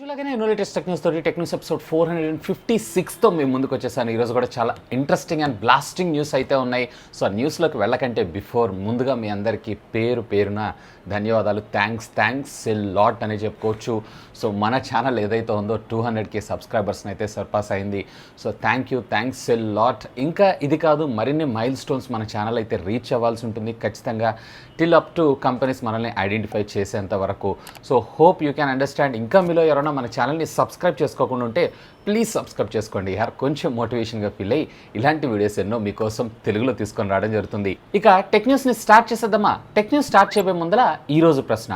రోజులాగానే latest tech news తోటి tech news episode 456తో మేము ముందుకు వచ్చేసాను. ఈరోజు కూడా చాలా ఇంట్రెస్టింగ్ అండ్ బ్లాస్టింగ్ న్యూస్ అయితే ఉన్నాయి. సో ఆ న్యూస్లోకి వెళ్ళకంటే బిఫోర్ ముందుగా మీ అందరికీ పేరున ధన్యవాదాలు. థ్యాంక్స్ ఎ లాట్ అని చెప్పుకోవచ్చు. సో మన ఛానల్ ఏదైతే ఉందో 200K సబ్స్క్రైబర్స్ని అయితే సర్పాస్ అయింది. So thanks a lot. ఇంకా ఇది కాదు, మరిన్ని మైల్ స్టోన్స్ మన ఛానల్ అయితే రీచ్ అవ్వాల్సి ఉంటుంది ఖచ్చితంగా, టిల్ అప్ టు కంపెనీస్ మనల్ని ఐడెంటిఫై చేసేంత వరకు. So hope you can understand. ఇంకా మీలో ఎవరైనా మన ఛానల్ని సబ్స్క్రైబ్ చేసుకోకుండా ఉంటే ప్లీజ్ సబ్స్క్రైబ్ చేసుకోండి. కొంచెం మోటివేషన్గా ఫీల్ అయ్యి ఇలాంటి వీడియోస్ ఎన్నో మీకోసం తెలుగులో తీసుకొని రావడం జరుగుతుంది. ఇక టెక్ న్యూస్ని స్టార్ట్ చేసేద్దామా? టెక్ న్యూస్ స్టార్ట్ చేయబోయే ముందర ఈరోజు ప్రశ్న,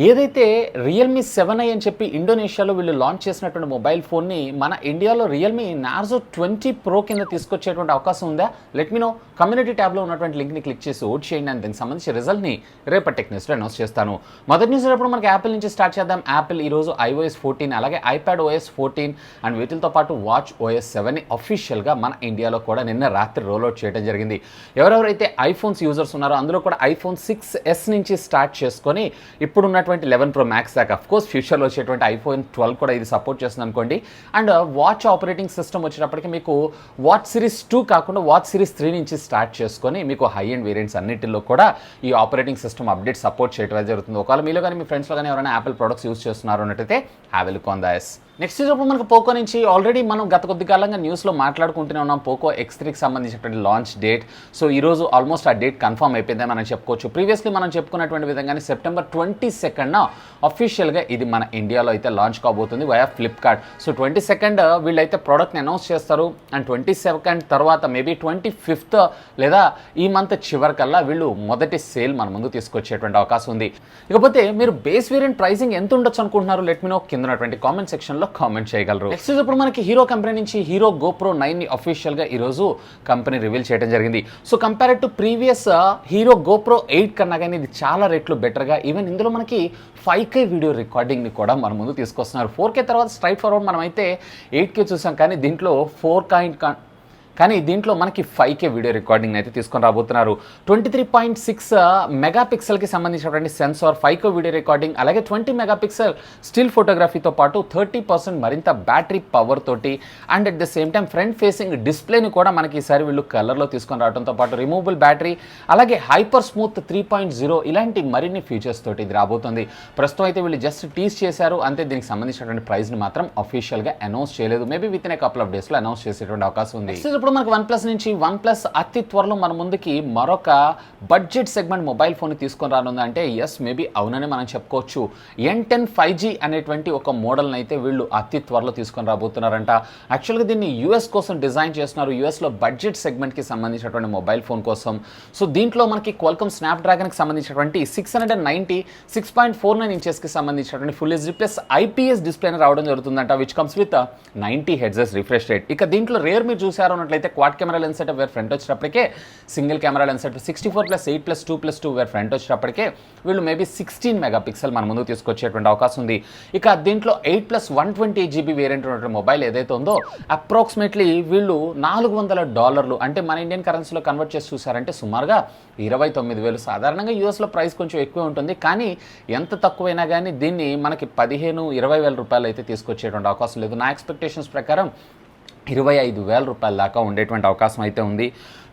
ఏదైతే రియల్మీ 7i అని చెప్పి ఇండోనేషియాలో వీళ్ళు లాంచ్ చేసినటువంటి మొబైల్ ఫోన్ని మన ఇండియాలో రియల్మీ నార్జో 20 Pro కింద తీసుకొచ్చేటువంటి అవకాశం ఉందా? Let me no. కమ్యూనిటీ ట్యాబ్లో ఉన్నటువంటి లింక్ని క్లిక్ చేసి ఓట్ చేయండి. అండ్ దానికి సంబంధించి రిజల్ట్ని రేపటి టెక్ న్యూస్లో అనౌన్స్ చేస్తాను. మొదటి న్యూస్ ఎప్పుడు మనకి యాపిల్ నుంచి స్టార్ట్ చేద్దాం. యాపిల్ ఈరోజు iOS 14 అలాగే iPadOS 14 అండ్ వీటితో పాటు WatchOS 7ని అఫీషియల్గా మన ఇండియాలో కూడా నిన్న రాత్రి రోల్అవుట్ చేయడం జరిగింది. ఎవరెవరైతే ఐఫోన్స్ యూజర్స్ ఉన్నారో అందులో కూడా iPhone 6s నుంచి స్టార్ట్ చేసుకొని ఇప్పుడున్న 11 Pro Max దాకా, అఫ్ కోర్స్ ఫ్యూచర్లో వచ్చేటువంటి iPhone 12 కూడా ఇది సపోర్ట్ చేస్తుంది అనుకోండి. అండ్ వాచ్ ఆపరేటింగ్ సిస్టమ్ వచ్చేటప్పటికి మీకు వాచ్ సిరీస్ 2 కాకుండా వాచ్ సిరీస్ 3 నుంచి స్టార్ట్ చేసుకొని మీకు హై అండ్ వేరియంట్స్ అన్నిటిలో కూడా ఈ ఆపరేటింగ్ సిస్టమ్ అప్డేట్ సపోర్ట్ చేయడం జరుగుతుంది. ఒకవేళ మీలో కానీ మీ ఫ్రెండ్స్లో కానీ ఎవరైనా యాపిల్ ప్రొడక్ట్స్ యూస్ చేస్తున్నారు అన్నట్టయితే have a look on that. Next ఇప్పుడు మనకు పోకో నుంచి ఆల్రెడీ మనం గత కొద్ది కాలంగా న్యూస్లో మాట్లాడుకుంటూనే ఉన్నాం. పోకో X3కి సంబంధించినటువంటి లాంచ్ డేట్. సో ఈరోజు ఆల్మోస్ట్ ఆ డేట్ కన్ఫర్మ్ అయిపోయిందని మనం చెప్పుకోవచ్చు. ప్రీవియస్లీ మనం చెప్పుకున్నటువంటి విధంగానే సెప్టెంబర్ 22న అఫీషియల్గా ఇది మన ఇండియాలో అయితే లాంచ్ కాబోతుంది వయా ఫ్లిప్కార్ట్. సో 22 వీళ్ళైతే ప్రోడక్ట్ని అనౌన్స్ చేస్తారు. అండ్ 22 తర్వాత మేబీ 25th లేదా ఈ మంత్ చివరికల్లా వీళ్ళు మొదటి సేల్ మన ముందు తీసుకొచ్చేటువంటి అవకాశం ఉంది. ఇకపోతే మీరు బేస్ వేరియంట్ ప్రైసింగ్ ఎంత ఉండొచ్చు అనుకుంటున్నారు? లెట్ మీ నో కింద ఉన్నటువంటి కామెంట్ సెక్షన్లో కామెంట్ చేయగలరు. నెక్స్ట్ ఇప్పుడు మనకి హీరో కంపెనీ నుంచి హీరో GoPro 9ని అఫీషియల్గా ఈరోజు కంపెనీ రివీల్ చేయడం జరిగింది. So compare to previous hero GoPro 8 కన్నా కానీ ఇది చాలా రెట్లు బెటర్గా, ఈవెన్ ఇందులో మనకి 5K వీడియో రికార్డింగ్ని కూడా మన ముందు తీసుకొస్తున్నారు. 4K తర్వాత స్ట్రైట్ ఫార్వర్డ్ మనం అయితే 8K చూసాం, కానీ దీంట్లో దీంట్లో మనకి 5K వీడియో రికార్డింగ్ అయితే తీసుకొని రాబోతున్నారు. 23.6 మెగాపిక్సెల్కి సంబంధించినటువంటి సెన్సార్, 5K వీడియో రికార్డింగ్, అలాగే 20 మెగాపిక్సెల్ స్టిల్ ఫోటోగ్రఫీతో పాటు 30% మరింత బ్యాటరీ పవర్ తోటి and at the same time front facing డిస్ప్లేని కూడా మనకి ఈసారి వీళ్ళు కలర్లో తీసుకొని రావడంతో పాటు రిమూవబుల్ బ్యాటరీ, అలాగే హైపర్ స్మూత్ 3.0 ఇలాంటి మరిన్ని ఫీచర్స్ తోటి ఇది రాబోతుంది. ప్రస్తుతం అయితే వీళ్ళు జస్ట్ టీజ్ చేశారు అంతే. దీనికి సంబంధించినటువంటి ప్రైస్ని మాత్రం అఫీషియల్గా అనౌన్స్ చేయలేదు. Maybe with in a couple of డేస్లో అనౌన్స్ చేసేటువంటి అవకాశం ఉంది. ఇప్పుడు మనకు OnePlus నుంచి OnePlus అతి త్వరలో మన ముందుకి మరొక బడ్జెట్ సెగ్మెంట్ మొబైల్ ఫోన్ తీసుకొని రానుంది అంటే ఎస్, మేబీ అవునని మనం చెప్పుకోవచ్చు. N10 5G అనేటువంటి ఒక మోడల్ని అయితే వీళ్ళు అతి త్వరలో తీసుకొని రాబోతున్నారంట. యాక్చువల్గా దీన్ని US కోసం డిజైన్ చేస్తున్నారు, USలో బడ్జెట్ సెగ్మెంట్కి సంబంధించినటువంటి మొబైల్ ఫోన్ కోసం. సో దీంట్లో మనకి Qualcomm Snapdragonకి సంబంధించినటువంటి 690 6.49 ఇంచెస్కి సంబంధించినటువంటి ఫుల్ హెచ్డీ ప్లస్ IPS డిస్ప్లేని రావడం జరుగుతుందంట, which comes with 90 Hz refresh rate. ఇక దీంట్లో రేర్ మీరు చూసారు అన్నట్లయితే quad camera lens setup where front వచ్చేటప్పటికే single camera lens setup 64+8+2+2 where front వచ్చేటప్పటికే వీళ్ళు మేబీ 16 మెగాపిక్సెల్ మన ముందుకు తీసుకొచ్చేటువంటి అవకాశం ఉంది. ఇక దీంట్లో 8+128GB వేరియంట్ ఉన్నటువంటి మొబైల్ ఏదైతే ఉందో అప్రాక్సిమేట్లీ వీళ్ళు $400 అంటే మన ఇండియన్ కరెన్సీలో కన్వర్ట్ చేసి చూసారంటే సుమారుగా 29,000. సాధారణంగా యూఎస్లో ప్రైస్ కొంచెం ఎక్కువ ఉంటుంది, కానీ ఎంత తక్కువైనా కానీ దీన్ని మనకి 15-20 వేల రూపాయలు అయితే తీసుకొచ్చేటువంటి అవకాశం లేదు. నా ఎక్స్పెక్టేషన్స్ ప్రకారం 25,000 రూపాయల దాకా ఉండేటువంటి అవకాశం అయితే ఉంది.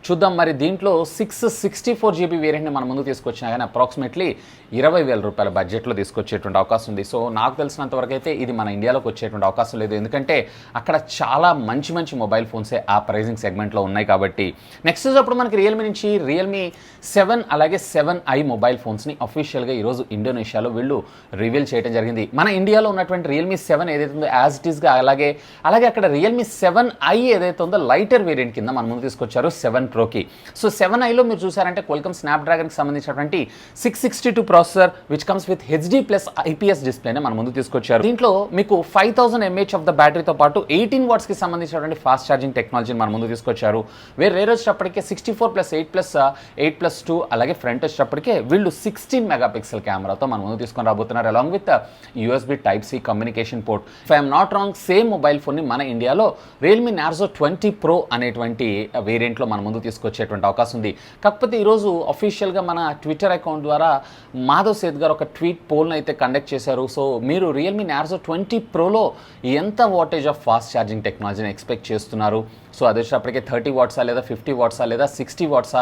చూద్దాం మరి. దీంట్లో 664GB వేరియంట్ని మన ముందు తీసుకొచ్చినా కానీ అప్రాక్సిమేట్లీ 20,000 రూపాయల బడ్జెట్లో తీసుకొచ్చేటువంటి అవకాశం ఉంది. సో నాకు తెలిసినంత వరకు అయితే ఇది మన ఇండియాలోకి వచ్చేటువంటి అవకాశం లేదు, ఎందుకంటే అక్కడ చాలా మంచి మొబైల్ ఫోన్సే ఆ ప్రైజింగ్ సెగ్మెంట్లో ఉన్నాయి కాబట్టి. నెక్స్ట్ అప్పుడు మనకి రియల్మీ నుంచి రియల్మీ 7 అలాగే 7i మొబైల్ ఫోన్స్ని అఫీషియల్గా ఈరోజు ఇండోనేషియాలో వీళ్ళు రివీల్ చేయడం జరిగింది. మన ఇండియాలో ఉన్నటువంటి రియల్మీ 7 ఏదైతే ఉందో యాజ్ ఇట్ ఈస్గా, అలాగే అక్కడ రియల్మీ 7i ఏదైతే ఉందో లైటర్ వేరియంట్ కింద మన ముందు తీసుకొచ్చారు 7 Proకి. సో 7iలో మీరు చూసారంటే Qualcomm Snapdragonకి సంబంధించినటువంటి 662 processor which comes with HD plus IPS డిస్ప్లేనే మన ముందు తీసుకొచ్చారు. దీంట్లో మీకు 5000 mAh ఆఫ్ ద బ్యాటరీతో పాటు 18 వాట్స్కి సంబంధించినటువంటి ఫాస్ట్ ఛార్జింగ్ టెక్నాలజీని మన ముందు తీసుకొచ్చారు. రేర్ వచ్చేటప్పటికే 64+8+2 అలాగే ఫ్రంట్ వచ్చేటప్పటికే వీళ్ళు 16 మెగాపిక్సెల్ కెమెరాతో మన ముందు తీసుకొని రాబోతున్నారు, along with USB Type-C communication port. If I'm not wrong same mobile ఫోన్ని మన ఇండియాలో రియల్మీ నార్జో 20 Pro అనేటువంటి వేరియంట్లో మన ముందు ముందుకు తీసుకొచ్చేటువంటి అవకాశం ఉంది. కాకపోతే ఈరోజు అఫీషియల్గా మన ట్విట్టర్ అకౌంట్ ద్వారా మాధవ్ సేత్ గారు ఒక ట్వీట్ పోల్ని అయితే కండక్ట్ చేశారు. సో మీరు రియల్మీ నార్జో 20 ప్రోలో ఎంత వాటేజ్ ఆఫ్ ఫాస్ట్ ఛార్జింగ్ టెక్నాలజీని ఎక్స్పెక్ట్ చేస్తున్నారు? సో అది వచ్చేటప్పటికే 30 వాట్సా లేదా 50 వాట్సా లేదా 60 వాట్సా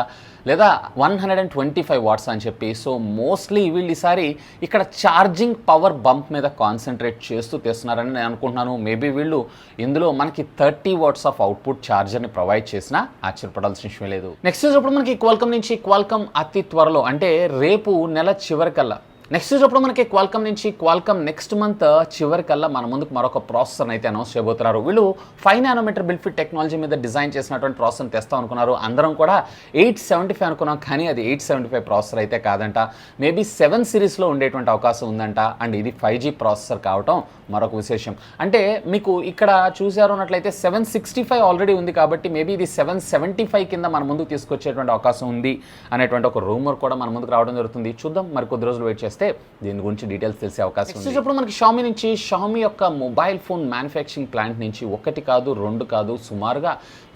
లేదా 125 వాట్సా అని చెప్పి. సో మోస్ట్లీ వీళ్ళు ఈసారి ఇక్కడ ఛార్జింగ్ పవర్ బంప్ మీద కాన్సన్ట్రేట్ చేస్తూ తెస్తున్నారని నేను అనుకుంటున్నాను. మేబీ వీళ్ళు ఇందులో మనకి 30 వాట్స్ ఆఫ్ అవుట్పుట్ ఛార్జర్ని ప్రొవైడ్ చేసినా ఆశ్చర్యపడాల్సిన విషయం లేదు. నెక్స్ట్ చూసినప్పుడు మనకి క్వాల్కమ్ నుంచి క్వాల్కమ్ అతి త్వరలో అంటే రేపు నెల చివరికల్లా నెక్స్ట్ చూసినప్పుడు మనకి క్వాల్కమ్ నుంచి క్వాల్కమ్ నెక్స్ట్ మంత్ చివరికల్లా మన ముందుకు మరొక ప్రాసెసర్ని అయితే అనౌన్స్ చేయబోతున్నారు. వీళ్ళు 5 నానోమీటర్ బిల్డ్ ఫిట్ టెక్నాలజీ మీద డిజైన్ చేసినటువంటి ప్రాసెసర్ని తెస్తాం అనుకున్నారు. అందరం కూడా 875 అనుకున్నాం, కానీ అది 875 ప్రాసెసర్ అయితే కాదంట. మేబీ 7 సిరీస్లో ఉండేటువంటి అవకాశం ఉందంట. అండ్ ఇది 5G ప్రాసెసర్ కావటం మరొక విశేషం. అంటే మీకు ఇక్కడ చూసారు అన్నట్లయితే 765 ఆల్రెడీ ఉంది కాబట్టి మేబీ ఇది 775 కింద మన ముందుకు తీసుకొచ్చేటువంటి అవకాశం ఉంది అనేటువంటి ఒక రూమర్ కూడా మన ముందుకు రావడం జరుగుతుంది. చూద్దాం, మరి కొద్ది రోజులు వెయిట్ చేస్తే దీని గురించి డీటెయిల్స్ తెలిసే అవకాశం ఉంది. ఇప్పుడు మనకి షామీ నుంచి షామీ యొక్క మొబైల్ ఫోన్ మ్యానుఫ్యాక్చరింగ్ ప్లాంట్ నుంచి 1 కాదు 2 కాదు సుమారుగా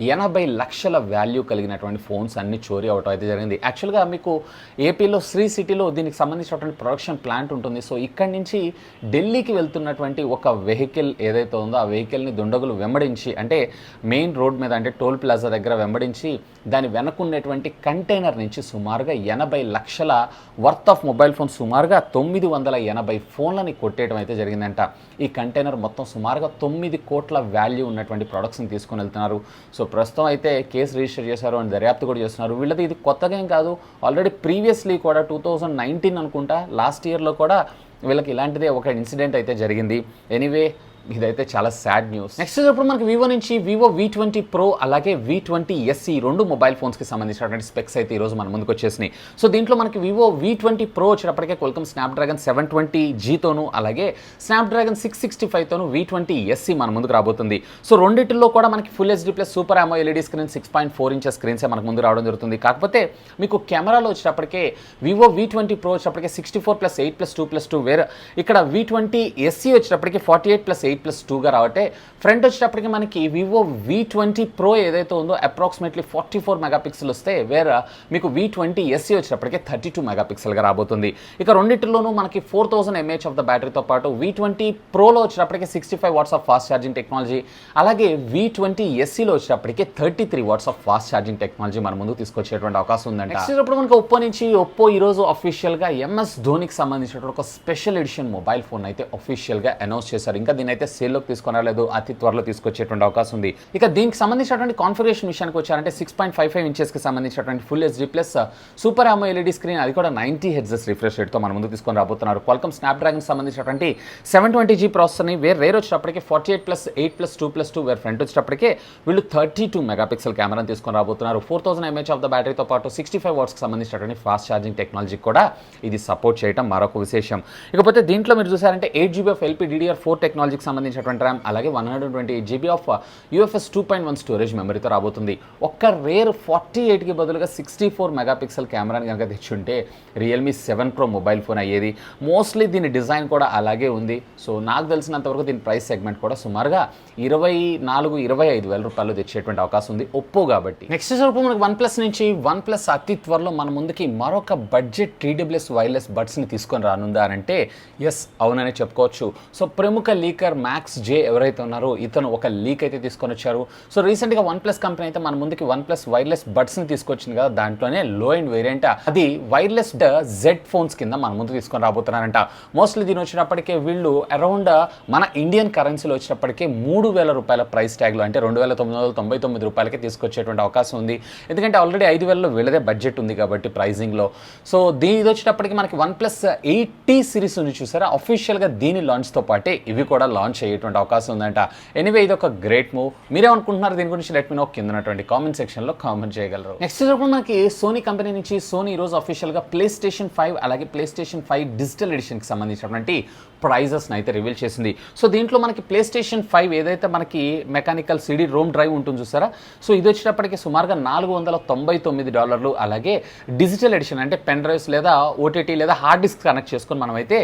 80 లక్షల వాల్యూ కలిగినటువంటి ఫోన్స్ అన్ని చోరీ అవటం అయితే జరిగింది. యాక్చువల్గా మీకు ఏపీలో శ్రీ సిటీలో దీనికి సంబంధించినటువంటి ప్రొడక్షన్ ప్లాంట్ ఉంటుంది. సో ఇక్కడి నుంచి ఢిల్లీకి వెళ్తున్నటువంటి ఒక వెహికల్ ఏదైతే ఉందో ఆ వెహికల్ని దుండగులు వెంబడించి అంటే మెయిన్ రోడ్ మీద అంటే టోల్ ప్లాజా దగ్గర వెంబడించి దాని వెనకున్నటువంటి కంటైనర్ నుంచి సుమారుగా 80 లక్షల వర్త్ ఆఫ్ మొబైల్ ఫోన్ సుమారుగా 980 ఫోన్లని కొట్టేయడం అయితే జరిగిందంట. ఈ కంటైనర్ మొత్తం సుమారుగా 9 కోట్ల వాల్యూ ఉన్నటువంటి ప్రొడక్ట్స్ని తీసుకొని వెళ్తున్నారు. సో ప్రస్తుతం అయితే కేసు రిజిస్టర్ చేశారు అండ్ దర్యాప్తు కూడా చేస్తున్నారు. వీళ్ళది ఇది కొత్తగా ఏం కాదు, ఆల్రెడీ ప్రీవియస్లీ కూడా 2019 అనుకుంటా లాస్ట్ ఇయర్లో కూడా వీళ్ళకి ఇలాంటిదే ఒక ఇన్సిడెంట్ అయితే జరిగింది. ఎనీవే ఇదైతే చాలా సాడ్ న్యూస్. నెక్స్ట్ ఇప్పుడు మనకి వివో నుంచి వివో V20 Pro అలాగే V20 SE రెండు మొబైల్ ఫోన్స్కి సంబంధించినటువంటి స్పెక్స్ అయితే ఈరోజు మన ముందుకు వచ్చేసినాయి. సో దీంట్లో మనకి వివో V20 Pro వచ్చేటప్పటికే క్వాల్కమ్ స్నాప్డ్రాగన్ 720Gతోను అలాగే స్నాప్డ్రాగన్ 665తోను V20 SE మన ముందుకు రాబోతుంది. సో రెండింటిలో కూడా మనకి full HD plus super AMOLED screen 6.4 inches స్క్రీన్సే మనకు ముందు రావడం జరుగుతుంది. కాకపోతే మీకు కెమెరాలో వచ్చేటప్పటికే వివో V20 Pro వచ్చేటప్పటికే 64+8+2+2 వేరే ఇక్కడ V20 SE వచ్చేటప్పటికి 48+8+2గా రావటే ఫ్రంట్ వచ్చేటప్పటికి మనకి వివో V20 Pro ఏదైతే ఉందో అప్రాక్సిమేట్లీ 44 మెగాపిక్సెల్ వస్తే వేరే మీకు V20 SE వచ్చేటప్పటికి 32 మెగాపిక్సెల్గా రాబోతుంది. ఇక రెండింటిలోనూ మనకి 4000 mAh ఆఫ్ ద బ్యాటరీతో పాటు V20 Proలో వచ్చేటప్పటికి 65 watts of fast charging technology అలాగే V20 SEలో వచ్చేటప్పటికి 33 watts of fast charging technology మన ముందుకు తీసుకొచ్చేటువంటి అవకాశం ఉందండి. నెక్స్ట్ ఇప్పుడు మనకి ఒప్పో నుంచి ఒప్పో ఈరోజు అఫీషియల్గా MS ధోనికి సంబంధించినటువంటి ఒక స్పెషల్ ఎడిషన్ మొబైల్ ఫోన్ అయితే అఫీషియల్గా అనౌన్స్ చేశారు. ఇంకా దీని అయితే సేల్లోకి తీసుకొని రాలేదు, అతి త్వరలో తీసుకొచ్చేటువంటి అవకాశం ఉంది. ఇక దీనికి సంబంధించినటువంటి కాన్ఫిగరేషన్ విషయానికి వచ్చారంటే 6.55 ఇంచెస్కి సంబంధించినటువంటి full HD plus super AMOLED screen అది కూడా 90 Hz రిఫ్రెష్ రేట్తో మన ముందు తీసుకొని రాబోతున్నారు. క్వాల్కమ్ స్నాప్డ్రాగన్ సంబంధించినటువంటి 720G ప్రాసెసర్ని రేర్ వచ్చేటప్పటికి 48+8+2+2 వేర్ ఫ్రంట్ వచ్చేటప్పటికే వీళ్ళు 32 మెగాపిక్సెల్ కెమెరాని తీసుకొని రాబోతున్నారు. 4000 mAh ఆఫ్ ద బ్యాటరీతో పాటు 65 వాట్స్కి సంబంధించినటువంటి ఫాస్ట్ ఛార్జింగ్ టెక్నాలజీ కూడా ఇది సపోర్ట్ చేయడం మరొక విశేషం. ఇకపోతే దీంట్లో మీరు చూసారంటే 8GB ఆఫ్ LPDDR4 టెక్నాలజీకి సంబంధించినటువంటి ర్యామ్ అలాగే 128GB ఆఫ్ UFS 2.1 స్టోరేజ్ మెమరీతో రాబోతుంది. ఒక్క రేర్ 48కి బదులుగా 64 మెగాపిక్సెల్ కెమెరాని కనుక తెచ్చుంటే రియల్మీ 7 Pro మొబైల్ ఫోన్ అయ్యేది. మోస్ట్లీ దీని డిజైన్ కూడా అలాగే ఉంది. సో నాకు తెలిసినంతవరకు దీని ప్రైస్ సెగ్మెంట్ కూడా సుమారుగా 24-25 వేల రూపాయలు తెచ్చేటువంటి అవకాశం ఉంది ఒప్పో కాబట్టి. నెక్స్ట్ ఇప్పుడు మనకి OnePlus నుంచి OnePlus అతి త్వరలో మన ముందుకి మరొక బడ్జెట్ TWS వైర్లెస్ బడ్స్ని తీసుకొని రానుందా అంటే ఎస్ అవుననే చెప్పుకోవచ్చు. సో ప్రముఖ లీకర్ మ్యాక్స్ జే ఎవరైతే ఉన్నారో ఇతను ఒక లీక్ అయితే తీసుకొని వచ్చారు. సో రీసెంట్గా OnePlus కంపెనీ అయితే మన ముందుకి OnePlus వైర్లెస్ బడ్స్ని తీసుకొచ్చింది కదా, దాంట్లోనే లో ఎండ్ వేరియంట్ అది వైర్లెస్ జెడ్ ఫోన్స్ కింద మన ముందు తీసుకొని రాబోతున్నారంట. మోస్ట్లీ దీని వచ్చినప్పటికే వీళ్ళు అరౌండ్ మన ఇండియన్ కరెన్సీలో వచ్చినప్పటికీ 3,000 రూపాయల ప్రైస్ ట్యాగ్లో అంటే 2,999 రూపాయలకి తీసుకొచ్చేటువంటి అవకాశం ఉంది. ఎందుకంటే ఆల్రెడీ 5,000లో వీళ్ళదే బడ్జెట్ ఉంది కాబట్టి ప్రైజింగ్లో. సో ఇది వచ్చేటప్పటికి మనకి OnePlus 8T సిరీస్ ఉంది చూసారా, అఫీషియల్గా దీని లాంచ్తో పాటే ఇవి కూడా లాంచ్ అయ్యేటువంటి అవకాశం ఉందంట. ఎనీవే ఇది ఒక గ్రేట్ మూవ్. మీరేమనుకుంటున్నారు దీని గురించి లెట్ మీ నో కింద ఉన్నటువంటి కామెంట్ సెక్షన్లో కామెంట్ చేయగలరు. నెక్స్ట్ ఇప్పుడు మనకి సోనీ కంపెనీ నుంచి సోనీ ఈరోజు అఫీషియల్గా PlayStation 5 అలాగే PlayStation 5 డిజిటల్ ఎడిషన్కి సంబంధించినటువంటి ప్రైజెస్ని అయితే రివీల్ చేసింది. సో దీంట్లో మనకి PlayStation 5 ఏదైతే మనకి మెకానికల్ CD రోమ్ డ్రైవ్ ఉంటుంది చూసారా, సో ఇది వచ్చేటప్పటికి సుమారుగా $499 అలాగే డిజిటల్ ఎడిషన్ అంటే పెన్ డ్రైవ్స్ లేదా OTT లేదా హార్డ్ డిస్క్ కనెక్ట్ చేసుకొని మనమైతే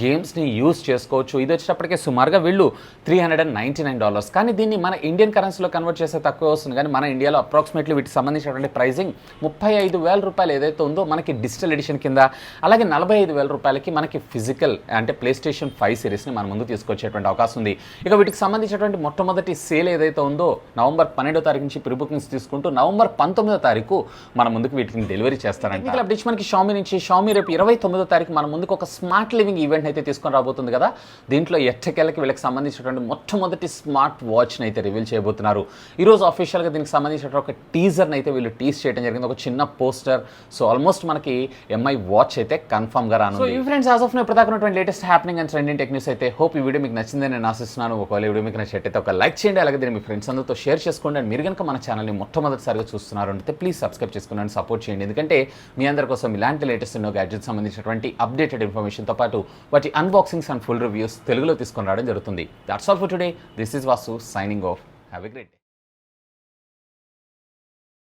గేమ్స్ని యూజ్ చేసుకోవచ్చు. ఇది వచ్చేటప్పటికి సుమారుగా వీళ్ళు వీళ్ళు $399. కానీ దీన్ని మన ఇండియన్ కరెన్సీలో కన్వర్ట్ చేస్తే తక్కువ వస్తుంది, కానీ మన ఇండియాలో అప్రాక్సిమేట్లీ వీటికి సంబంధించినటువంటి ప్రైజింగ్ ₹35,000 ఏదైతే ఉందో మనకి డిజిటల్ ఎడిషన్ కింద, అలాగే ₹45,000 మనకి ఫిజికల్ అంటే ప్లేస్టేషన్ 5 సిరీస్ని మన ముందు తీసుకొచ్చేటువంటి అవకాశం ఉంది. ఇక వీటికి సంబంధించినటువంటి మొట్టమొదటి సేల్ ఏదైతే ఉందో నవంబర్ 12వ తారీఖు నుంచి ప్రీ బుకింగ్స్ తీసుకుంటూ నవంబర్ 19వ తారీఖు మన ముందుకు వీటిని డెలివరీ చేస్తారంట. టెక్నికల్ అప్డేట్స్ మనకి షామీ నుంచి. షామీ రేపు 29వ తారీఖు మన ముందుకు ఒక స్మార్ట్ లివింగ్ ఈవెంట్ అయితే తీసుకొని రాబోతుంది కదా. దీంట్లో ఎట్టకేళ్ళకి వీళ్ళకి సంబంధించినటువంటి మొట్టమొదటి స్మార్ట్ వాచ్ని అయితే రివీల్ చేయబోతున్నారు. ఈరోజు అఫీషియల్గా దీనికి సంబంధించిన ఒక టీజర్ని అయితే వీళ్ళు టీజ్ చేయడం జరిగింది, ఒక చిన్న పోస్టర్. సో ఆల్మోస్ట్ మనకి ఎంఐ వాచ్ అయితే కన్ఫర్మ్గా రానుంది. సో ఈ ఫ్రెండ్స్ యాజ్ ఆఫ్ ఇప్పుడు దాకా latest happening and trending tech news అయితే. హోప్ ఈ వీడియో మీకు నచ్చిందని నేను ఆశిస్తున్నాను. ఒకవేళ వీడియో మీకు నచ్చినట్టయితే ఒక లైక్ చేయండి, అలాగే దీన్ని మీ ఫ్రెండ్స్ అందరితో షేర్ చేసుకోండి. అండ్ మీరు కనుక మన ఛానల్ని మొట్టమొదటిసారిగా చూస్తున్నారు అంటే ప్లీజ్ సబ్స్క్రైబ్ చేసుకుని సపోర్ట్ చేయండి, ఎందుకంటే మీ అందరి కోసం ఇలాంటి లేటెస్ట్ ఎన్నో గ్యాడ్జెట్స్ సంబంధించినటువంటి అప్డేటెడ్ ఇన్ఫర్మేషన్తో పాటు వాటి అన్బాక్సింగ్స్ అండ్ ఫుల్ రివ్యూస్ తెలుగులో తీసుకొని రావడం జరుగుతుంది. That's all for today. This is Vasu signing off. Have a great day.